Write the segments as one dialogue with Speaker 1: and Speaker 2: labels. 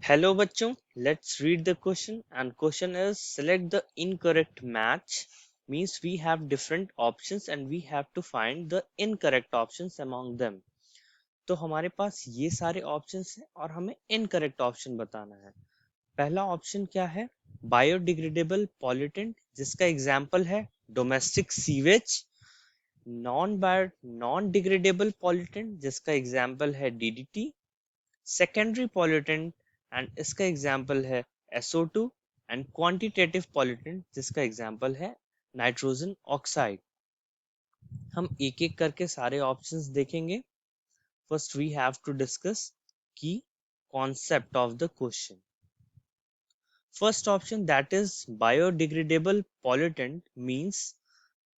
Speaker 1: Hello bachcho, let's read the question and question is select the incorrect match means we have different options and we have to find the incorrect options among them. तो हमारे पास ये सारे options हैं और हमें incorrect option बताना है। पहला ऑप्शन क्या है? बायोडिग्रेडेबल पॉल्यूटेंट जिसका एग्जाम्पल है domestic sewage. Non degradable pollutant जिसका एग्जाम्पल है डीडीटी। सेकेंडरी पॉल्यूटेंट एंड इसका एग्जाम्पल है SO2 एंड क्वांटिटेटिव पॉल्यूटेंट जिसका एग्जाम्पल है नाइट्रोजन ऑक्साइड। हम एक एक करके सारे ऑप्शंस देखेंगे। First we have to discuss की concept of the question. First option, that is biodegradable pollutant, means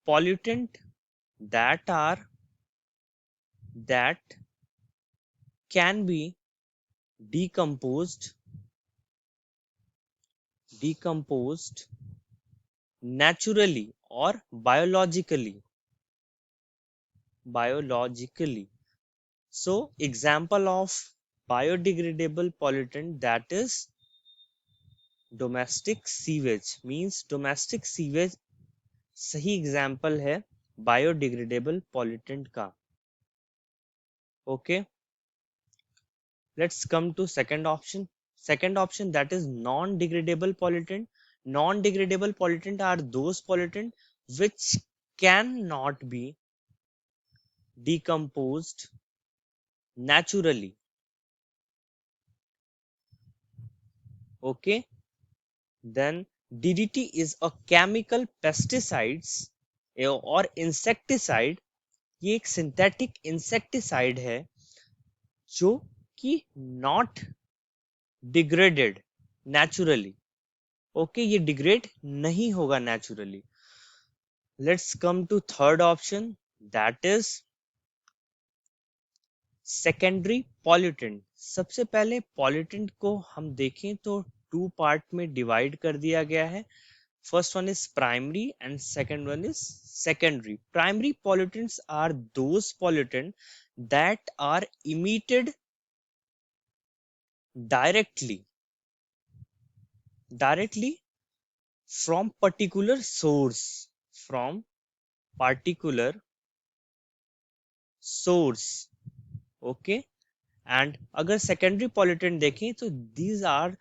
Speaker 1: pollutant that can be decomposed naturally or biologically. So example of biodegradable pollutant, that is domestic sewage, means domestic sewage सही example है biodegradable pollutant का। Okay, let's come to second option. Second option, that is non-degradable pollutant. Non-degradable pollutant are those pollutant which cannot be decomposed naturally. Okay, then DDT is a chemical pesticides और insecticide। ये एक synthetic insecticide है जो कि not degraded naturally. Okay, ये degrade नहीं होगा naturally. Let's come to third option, that is secondary pollutant. सबसे पहले पॉल्यूटेंट को हम देखें तो टू पार्ट में डिवाइड कर दिया गया है। First one is primary and second one is secondary. Primary pollutants are those pollutant that are emitted directly from particular source, okay। and अगर secondary pollutant देखें तो these are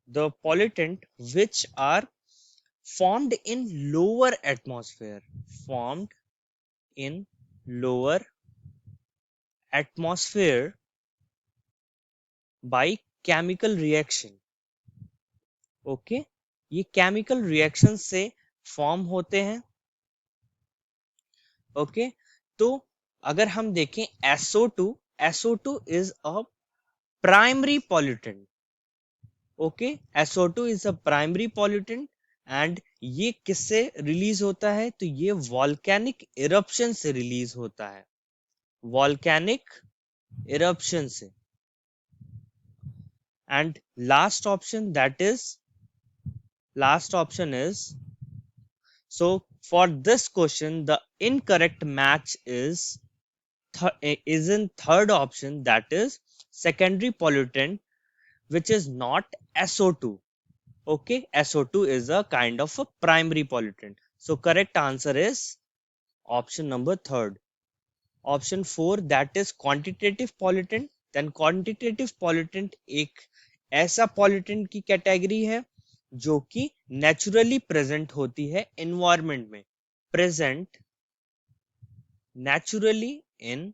Speaker 1: the pollutant which are formed in lower atmosphere, by chemical reaction। Okay, ये chemical reaction से form होते हैं। Okay, तो अगर हम देखें SO2 is a primary pollutant. Okay, SO2 is a primary pollutant and ये किससे रिलीज होता है? तो ये वॉल्केनिक इरप्शन से रिलीज होता है, वॉल्केनिक इरप्शन से। And last option is, so for this question the incorrect match is in third option, that is secondary pollutant which is not SO2. Okay, SO2 is a kind of a primary pollutant, so correct answer is option number third। Option 4, that is quantitative pollutant। then quantitative pollutant एक ऐसा pollutant की category है जो कि naturally present होती है environment में, present naturally in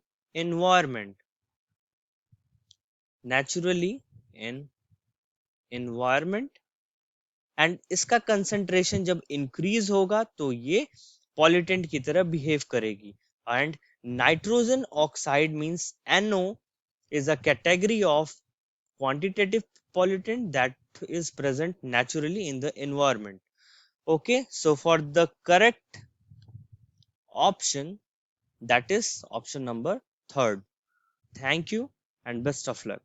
Speaker 1: environment and इसका कंसंट्रेशन जब इंक्रीज होगा तो ये पॉल्यूटेंट की तरह बिहेव करेगी। And nitrogen oxide means NO is a category of quantitative pollutant that is present naturally in the environment। Okay, so for the correct option, that is option number third। Thank you and best of luck।